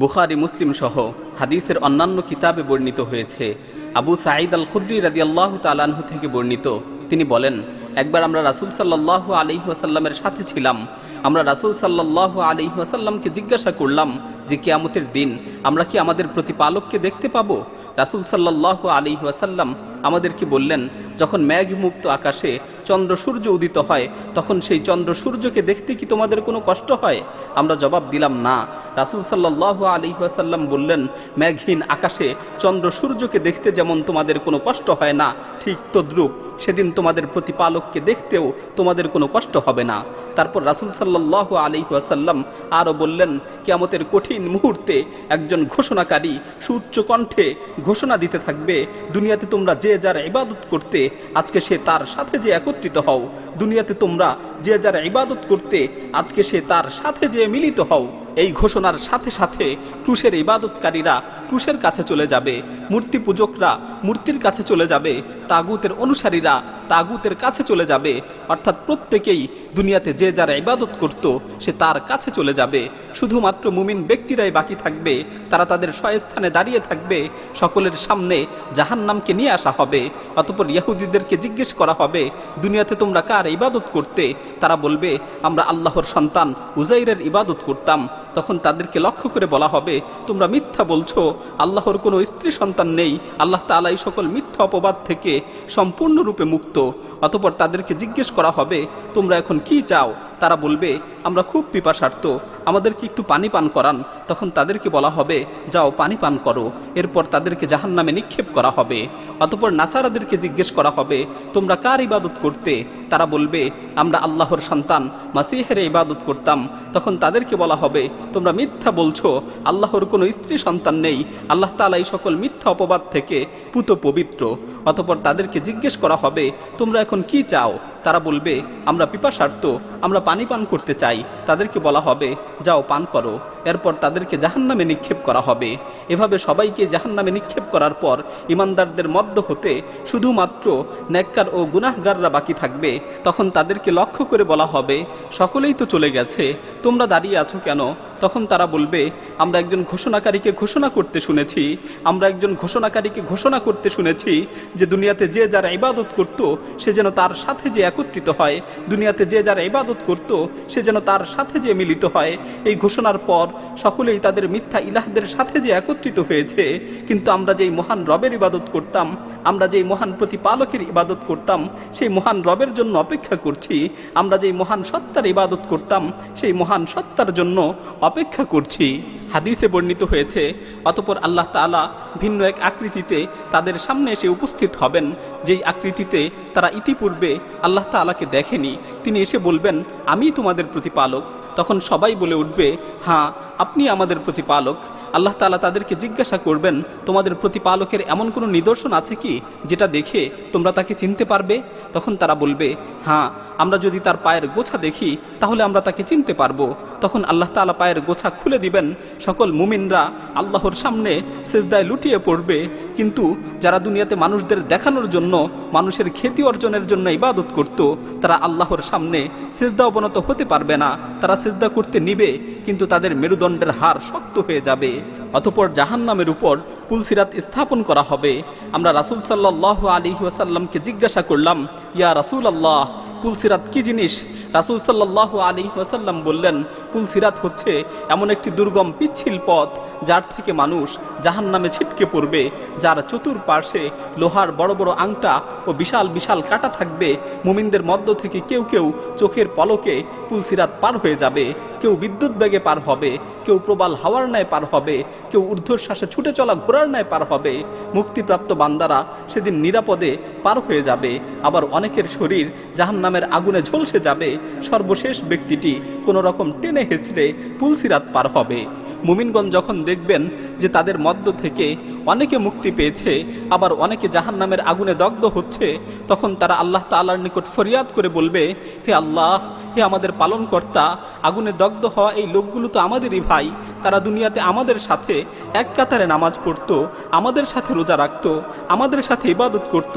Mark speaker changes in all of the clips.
Speaker 1: বুখারী মুসলিম সহ হাদিসের অন্যান্য কিতাবে বর্ণিত হয়েছে। আবু সাঈদ আল খুদরি রাদিয়াল্লাহু তাআলা আনহু থেকে বর্ণিত, তিনি বলেন, একবার আমরা রাসূল সাল্লাল্লাহু আলাইহি ওয়াসাল্লামের সাথে ছিলাম। আমরা রাসূল সাল্লাল্লাহু আলাইহি ওয়াসাল্লামকে জিজ্ঞাসা করলাম যে কিয়ামতের দিন আমরা কি আমাদের প্রতিপালককে দেখতে পাবো? রাসূল সাল্লাল্লাহু আলাইহি ওয়াসাল্লাম আমাদেরকে বললেন, যখন মেঘমুক্ত আকাশে চন্দ্র সূর্য উদিত হয় তখন সেই চন্দ্র সূর্যকে দেখতে কি তোমাদের কোনো কষ্ট হয়? আমরা জবাব দিলাম না। রাসূল সাল্লাল্লাহু আলাইহি ওয়াসাল্লাম বললেন, মেঘহীন আকাশে চন্দ্র সূর্যকে দেখতে যেমন তোমাদের কোনো কষ্ট হয় না, ঠিক তদ্রূপ সেদিন তোমাদের প্রতিপালককে দেখতেও তোমাদের কোনো কষ্ট হবে না। তারপর রাসূল সাল্লাল্লাহু আলাইহি ওয়াসাল্লাম আরও বললেন, কিয়ামতের কঠিন মুহূর্তে একজন ঘোষণাকারী সুউচ্চ কণ্ঠে ঘোষণা দিতে থাকবে, দুনিয়াতে তোমরা যে যার ইবাদত করতে আজকে সে তার সাথে যে একত্রিত হও। দুনিয়াতে তোমরা যে যার ইবাদত করতে আজকে সে তার সাথে যে মিলিত হও। এই ঘোষণার সাথে সাথে ক্রুশের ইবাদতকারীরা ক্রুশের কাছে চলে যাবে, মূর্তি পূজকরা মূর্তির কাছে চলে যাবে, তাগুতের অনুসারীরা তাগুতের কাছে চলে যাবে। অর্থাৎ প্রত্যেকেই দুনিয়াতে যে যারা ইবাদত করত সে তার কাছে চলে যাবে। শুধুমাত্র মুমিন ব্যক্তিরাই বাকি থাকবে, তারা তাদের স্বস্থানে দাঁড়িয়ে থাকবে। সকলের সামনে জাহান্নামকে নিয়ে আসা হবে। অতঃপর ইহুদিদেরকে জিজ্ঞেস করা হবে, দুনিয়াতে তোমরা কার ইবাদত করতে? তারা বলবে, আমরা আল্লাহর সন্তান উজাইরের ইবাদত করতাম। তখন তাদেরকে লক্ষ্য করে বলা হবে, তোমরা মিথ্যা বলছো, আল্লাহর কোনো স্ত্রী সন্তান নেই। আল্লাহ তাআলা এই সকল মিথ্যা অপবাদ থেকে সম্পূর্ণরূপে মুক্ত। অতঃপর তাদেরকে জিজ্ঞেস করা হবে, তোমরা এখন কি চাও? তারা বলবে, আমরা খুব পিপাসার্ত, আমাদেরকে একটু পানি পান করান। তখন তাদেরকে বলা হবে, যাও পানি পান করো। এরপর তাদেরকে জাহান্নামে নিক্ষেপ করা হবে। অতঃপর নাসারাদেরকে জিজ্ঞেস করা হবে, তোমরা কার ইবাদত করতে? তারা বলবে, আমরা আল্লাহর সন্তান মাসীহের ইবাদত করতাম। তখন তাদেরকে বলা হবে, তোমরা মিথ্যা বলছো, আল্লাহর কোনো স্ত্রী সন্তান নেই। আল্লাহ তাআলা এই সকল মিথ্যা অপবাদ থেকে পুত পবিত্র। অতঃপর তাদেরকে জিজ্ঞেস করা হবে, তোমরা এখন কি চাও? তারা বলবে, আমরা পিপাসার্ত, আমরা পানি পান করতে চাই। তাদেরকে বলা হবে, যাও পান করো। এরপর তাদেরকে জাহান্নামে নিক্ষেপ করা হবে। এভাবে সবাইকে জাহান্নামে নিক্ষেপ করার পর ইমানদারদের মধ্য হতে শুধুমাত্র নেককার ও গুনাহগাররা বাকি থাকবে। তখন তাদেরকে লক্ষ্য করে বলা হবে, সকলেই তো চলে গেছে, তোমরা দাঁড়িয়ে আছো কেন? তখন তারা বলবে, আমরা একজন ঘোষণাকারীকে ঘোষণা করতে শুনেছি, আমরা একজন ঘোষণাকারীকে ঘোষণা করতে শুনেছি যে দুনিয়াতে যে যারা ইবাদত করত সে যেন তার সাথে যে একত্রিত হয়, দুনিয়াতে যে যারা ইবাদত করত সে যেন তার সাথে যে মিলিত হয়। এই ঘোষণার পর সকলেই তাদের মিথ্যা ইলাহদের সাথে যে একত্রিত হয়েছে। কিন্তু আমরা যেই মহান রবের ইবাদত করতাম, আমরা যেই মহান প্রতিপালকের ইবাদত করতাম, সেই মহান রবের জন্য অপেক্ষা করছি। আমরা যেই মহান সত্তার ইবাদত করতাম, সেই মহান সত্তার জন্য অপেক্ষা করছি। হাদিসে বর্ণিত হয়েছে, অতঃপর আল্লাহ তাআলা ভিন্ন এক আকৃতিতে তাদের সামনে এসে উপস্থিত হবেন, যেই আকৃতিতে তারা ইতিপূর্বে আল্লাহ তাআলাকে দেখেনি। তিনি এসে বলবেন, আমি তোমাদের প্রতিপালক। তখন সবাই বলে উঠবে, হ্যাঁ, আপনি আমাদের প্রতিপালক। আল্লাহ তাআলা তাদেরকে জিজ্ঞাসা করবেন, তোমাদের প্রতিপালকের এমন কোনো নিদর্শন আছে কি যেটা দেখে তোমরা তাকে চিনতে পারবে? তখন তারা বলবে, হ্যাঁ, আমরা যদি তার পায়ের গোছা দেখি তাহলে আমরা তাকে চিনতে পারবো। তখন আল্লাহ তাআলা পায়ের গোছা খুলে দিবেন। সকল মুমিনরা আল্লাহর সামনে সিজদায় লুটিয়ে পড়বে। কিন্তু যারা দুনিয়াতে মানুষদের দেখানোর জন্য, মানুষের খ্যাতি অর্জনের জন্য ইবাদত করত, তারা আল্লাহর সামনে সিজদা অবনত হতে পারবে না। তারা সিজদা করতে নিবে, কিন্তু তাদের মেরুদণ্ডের হাড় শক্ত হয়ে যাবে। অতঃপর জাহান্নামের উপর পুলসিরাত স্থাপন করা হবে। আমরা রাসূল সাল্লাল্লাহু আলাইহি ওয়াসাল্লামকে জিজ্ঞাসা করলাম, ইয়া রাসূলুল্লাহ, পুলসিরাত কি জিনিস? রাসূল সাল্লাল্লাহু আলাইহি ওয়াসাল্লাম বললেন, পুলসিরাত হচ্ছে এমন একটি দুর্গম পিচ্ছিল পথ যার থেকে মানুষ জাহান্নামে ছিটকে পড়বে, যার চতুর্পার্শ্বে লোহার বড় বড় আংটা ও বিশাল বিশাল কাঁটা থাকবে। মুমিনদের মধ্য থেকে কেউ কেউ চোখের পলকে পুলসিরাত পার হয়ে যাবে, কেউ বিদ্যুৎ বেগে পার হবে, কেউ প্রবাল হাওয়ার ন্যায় পার হবে, কেউ ঊর্ধ্বশ্বাসে ছুটে চলা ঘোড়ার ন্যায় পার হবে। মুক্তিপ্রাপ্ত বান্দারা সেদিন নিরাপদে পার হয়ে যাবে। আবার অনেকের শরীর জাহান্নামের আগুনে ঝলসে যাবে। সর্বশেষ ব্যক্তিটি কোনো রকম টেনে হেঁচড়ে পুলসিরাত পার হবে। মুমিনগণ যখন দেখবেন যে তাদের মধ্য থেকে অনেকে মুক্তি পেয়েছে, আবার অনেকে জাহান্নামের আগুনে দগ্ধ হচ্ছে, তখন তারা আল্লাহ তাআলার নিকট ফরিয়াদ করে বলবে, হে আল্লাহ, হে আমাদের পালনকর্তা, আগুনে দগ্ধ হওয়া এই লোকগুলো তো আমাদেরই ভাই। তারা দুনিয়াতে আমাদের সাথে এক কাতারে নামাজ পড়তো, আমাদের সাথে রোজা রাখতো, আমাদের সাথে ইবাদত করত।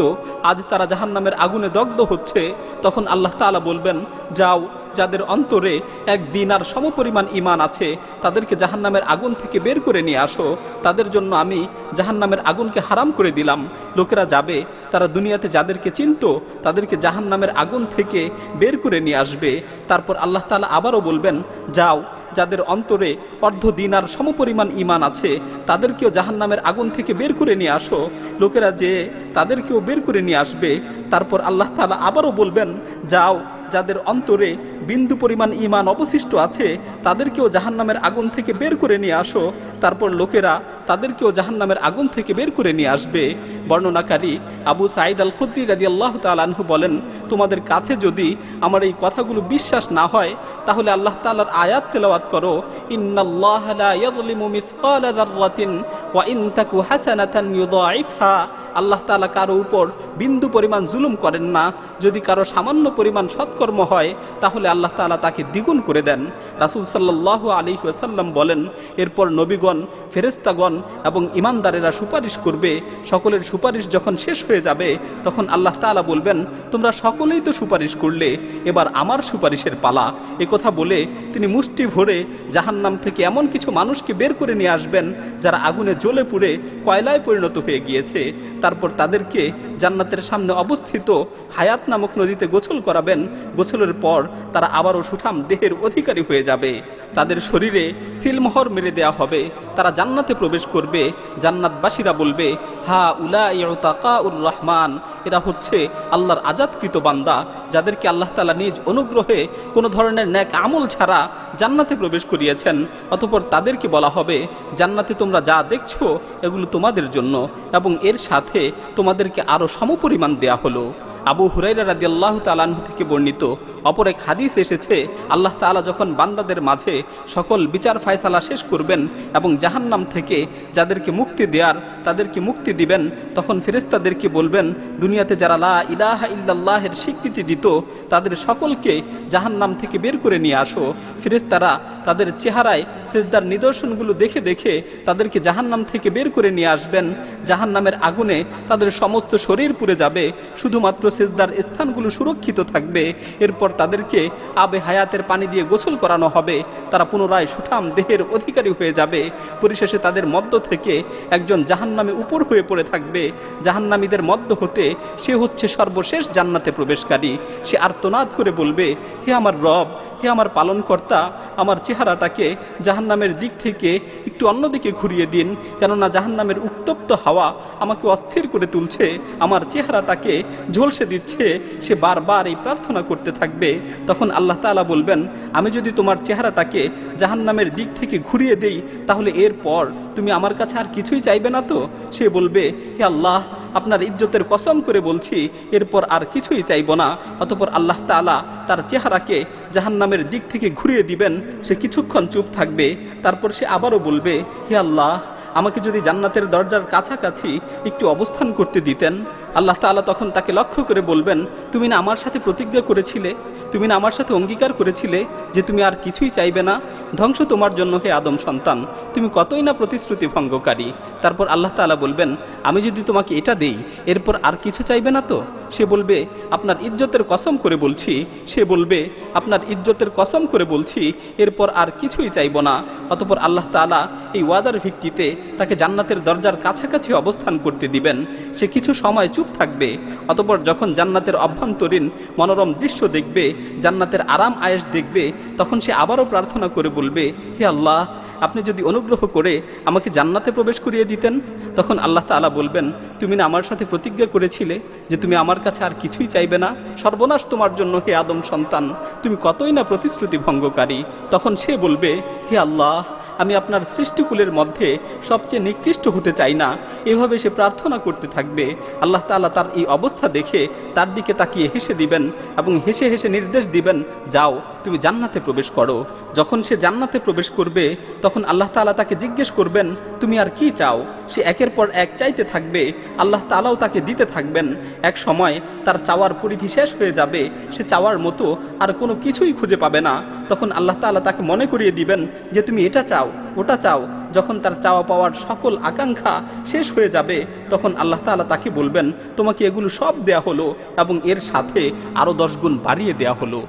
Speaker 1: আজ তারা জাহান্নামের আগুনে দগ্ধ হচ্ছে। তখন আল্লাহ তাআলা বলবেন, যাও যাদের অন্তরে এক দিনার সমপরিমাণ ঈমান আছে তাদেরকে জাহান্নামের আগুন থেকে বের করে নিয়ে আসো, তাদের জন্য আমি জাহান্নামের আগুনকে হারাম করে দিলাম। লোকেরা যাবে, তারা দুনিয়াতে যাদেরকে চিনতো তাদেরকে জাহান্নামের আগুন থেকে বের করে নিয়ে আসবে। তারপর আল্লাহ তাআলা আবারও বলবেন, যাও, যাদের অন্তরে অর্ধ দিনার সমপরিমাণ ঈমান আছে তাদেরকেও জাহান্নামের আগুন থেকে বের করে নিয়ে আসো। লোকেরা যে তাদেরকেও বের করে নিয়ে আসবে। তারপর আল্লাহ তাআলা আবারও বলবেন, যাও, যাদের অন্তরে বিন্দু পরিমাণ ঈমান অবশিষ্ট আছে তাদেরকেও জাহান্নামের আগুন থেকে বের করে নিয়ে আসো। তারপর লোকেরা তাদেরকেও জাহান্নামের আগুন থেকে বের করে নিয়ে আসবে। বর্ণনাকারী আবু সাঈদ আল খুদরি রাদিয়াল্লাহু তাআলা আনহু বলেন, তোমাদের কাছে যদি আমার এই কথাগুলো বিশ্বাস না হয় তাহলে আল্লাহ তাআলার আয়াত তেলাওয়াত করো, ইন্নাল্লাহা লা ইয়াযলিমু মিসকালা যাররাতিন ওয়া ইন তাকু হাসানাতান ইউযাইফহা। আল্লাহ তাআলা কারো উপর বিন্দু পরিমাণ জুলুম করেন না। যদি কারো সামান্য পরিমাণ সৎকর্ম হয় তাহলে আল্লাহ তাআলা তাকে দ্বিগুণ করে দেন। রাসূল সাল্লাল্লাহু আলাইহি ওয়াসাল্লাম বলেন, এরপর নবীগণ, ফেরেশতাগণ এবং ঈমানদারেরা সুপারিশ করবে। সকলের সুপারিশ যখন শেষ হয়ে যাবে তখন আল্লাহ তাআলা বলবেন, তোমরা সকলেই তো সুপারিশ করলে, এবার আমার সুপারিশের পালা। কথা বলে তিনি মুষ্টি ভরে জাহান্নাম থেকে এমন কিছু মানুষকে বের করে নিয়ে আসবেন যারা আগুনে জ্বলে পুড়ে কয়লায় পরিণত হয়ে গিয়েছে। তারপর তাদেরকে জান্নাতের সামনে অবস্থিত হায়াত নামক নদীতে গোসল করাবেন। গোসলের পর তারা আবারও সুঠাম দেহের অধিকারী হয়ে যাবে। তাদের শরীরে সিলমোহর মেরে দেয়া হবে, তারা জান্নাতে প্রবেশ করবে। জান্নাতবাসীরা বলবে, হা উলাই উতাকাউর রহমান, এরা হচ্ছে আল্লাহর আজাদকৃত বান্দা যাদেরকে আল্লাহ তাআলা নিজ অনুগ্রহে কোনো ধরনের নেক আমল ছাড়া জান্নাতে প্রবেশ করিয়েছেন। অতঃপর তাদেরকে বলা হবে, জান্নাতে তোমরা যা দেখছো এগুলো তোমাদের জন্য এবং এর সাথে তোমাদেরকে আরো সমপরিমাণ দেয়া হলো। আবু হুরায়রা রাদিয়াল্লাহু তাআলা আনহু থেকে বর্ণিত অপর এক হাদিস এসেছে, আল্লাহ তাআলা যখন বান্দাদের মাঝে সকল বিচার ফায়সালা শেষ করবেন এবং জাহান্নাম থেকে যাদেরকে মুক্তি দেয়ার তাদেরকে মুক্তি দিবেন, তখন ফেরেশতাদেরকে বলবেন, দুনিয়াতে যারা লা ইলাহা ইল্লাল্লাহের স্বীকৃতি দিত তাদের সকলকে জাহান্নাম থেকে বের করে নিয়ে আসো। ফেরেশতারা তাদের চেহারায় সিজদার নিদর্শনগুলো দেখে দেখে তাদেরকে জাহান্নাম থেকে বের করে নিয়ে আসবেন। জাহান্নামের আগুনে তাদের সমস্ত শরীর পুড়ে যাবে, শুধুমাত্র সিজদার স্থানগুলো সুরক্ষিত থাকবে। এরপর তাদেরকে আবে হায়াতের পানি দিয়ে গোসল করানো হবে, তারা পুনরায় সুঠাম দেহের অধিকারী হয়ে যাবে। পরিশেষে তাদের মধ্য থেকে একজন জাহান্নামে উপর হয়ে পড়ে থাকবে। জাহান্নামীদের মধ্য হতে সে হচ্ছে সর্বশেষ জান্নাতে প্রবেশকারী। সে আর্তনাদ করে বলবে, হে আমার রব, হে আমার পালনকর্তা, আমার চেহারাটাকে জাহান্নামের দিক থেকে একটু অন্যদিকে ঘুরিয়ে দিন, কেননা জাহান্নামের উত্তপ্ত হাওয়া আমাকে অস্থির করে তুলছে, আমার চেহারাটাকে ঝলসে দিচ্ছে। সে বারবার এই প্রার্থনা করতে থাকবে। তখন আল্লাহ তাআলা বলবেন, আমি যদি তোমার চেহারাটাকে জাহান্নামের দিক থেকে ঘুরিয়ে দেই তাহলে এরপর তুমি আমার কাছে আর কিছুই চাইবে না তো? সে বলবে, হে আল্লাহ, আপনার ইজ্জতের কসম করে বলছি এরপর আর কিছুই চাইব না। অতঃপর আল্লাহ তাআলা তার চেহারাকে জাহান্নামের দিক থেকে ঘুরিয়ে দিবেন। সে কিছুক্ষণ চুপ থাকবে, তারপর সে আবারও বলবে, হে আল্লাহ, আমাকে যদি জান্নাতের দরজার কাছাকাছি একটু অবস্থান করতে দিতেন। আল্লাহ তাআলা তখন তাকে লক্ষ্য করে বলবেন, তুমি না আমার সাথে প্রতিজ্ঞা করেছিলে, তুমি না আমার সাথে অঙ্গীকার করেছিলে যে তুমি আর কিছুই চাইবে না? ধ্বংস তোমার জন্য হে আদম সন্তান, তুমি কতই না প্রতিশ্রুতি ভঙ্গকারী। তারপর আল্লাহ তাআলা বলবেন, আমি যদি তোমাকে এটা দেই এরপর আর কিছু চাইবে না তো? সে বলবে, আপনার ইজ্জতের কসম করে বলছি। সে বলবে, আপনার ইজ্জতের কসম করে বলছি এরপর আর কিছুই চাইব না। অতঃপর আল্লাহ তাআলা এই ওয়াদার ভিত্তিতে তাকে জান্নাতের দরজার কাছাকাছি অবস্থান করতে দিবেন। সে কিছু সময় চুপ থাকবে। অতঃপর যখন জান্নাতের অভ্যন্তরীণ মনোরম দৃশ্য দেখবে, জান্নাতের আরাম আয়েশ দেখবে, তখন সে আবারও প্রার্থনা করে বলবে, হে আল্লাহ, আপনি যদি অনুগ্রহ করে আমাকে জান্নাতে প্রবেশ করিয়ে দিতেন। তখন আল্লাহ তাআলা বলবেন, তুমি না আমার সাথে প্রতিজ্ঞা করেছিলে যে তুমি আমার কাছে আর কিছুই চাইবে না? সর্বনাশ তোমার জন্য হে আদম সন্তান, তুমি কতই না প্রতিশ্রুতি ভঙ্গকারী। তখন সে বলবে, হে আল্লাহ, আমি আপনার সৃষ্টিকুলের মধ্যে সবচেয়ে নিকৃষ্ট হতে চাই না। এভাবে সে প্রার্থনা করতে থাকবে। আল্লাহ তাআলা তার এই অবস্থা দেখে তার দিকে তাকিয়ে হেসে দিবেন এবং হেসে হেসে নির্দেশ দিবেন, যাও, তুমি জান্নাতে প্রবেশ করো। যখন সে জান্নাতে প্রবেশ করবে তখন আল্লাহ তাআলা তাকে জিজ্ঞেস করবেন, তুমি আর কি চাও? সে একের পর এক চাইতে থাকবে। আল্লাহ তাআলাও তাকে দিতে থাকবেন। এক সময় তার চাওয়ার পরিধি শেষ হয়ে যাবে, সে চাওয়ার মতো আর কোনো কিছুই খুঁজে পাবে না। তখন আল্লাহ তাআলা তাকে মনে করিয়ে দিবেন যে তুমি এটা চাও, ওটা চাও। যখন তার চাওয়া পাওয়ার সকল আকাঙ্ক্ষা শেষ হয়ে যাবে তখন আল্লাহ তাআলা তাকে বলবেন, তোমাকে এগুলো সব দেয়া হলো এবং এর সাথে আরো 10 গুণ বাড়িয়ে দেয়া হলো।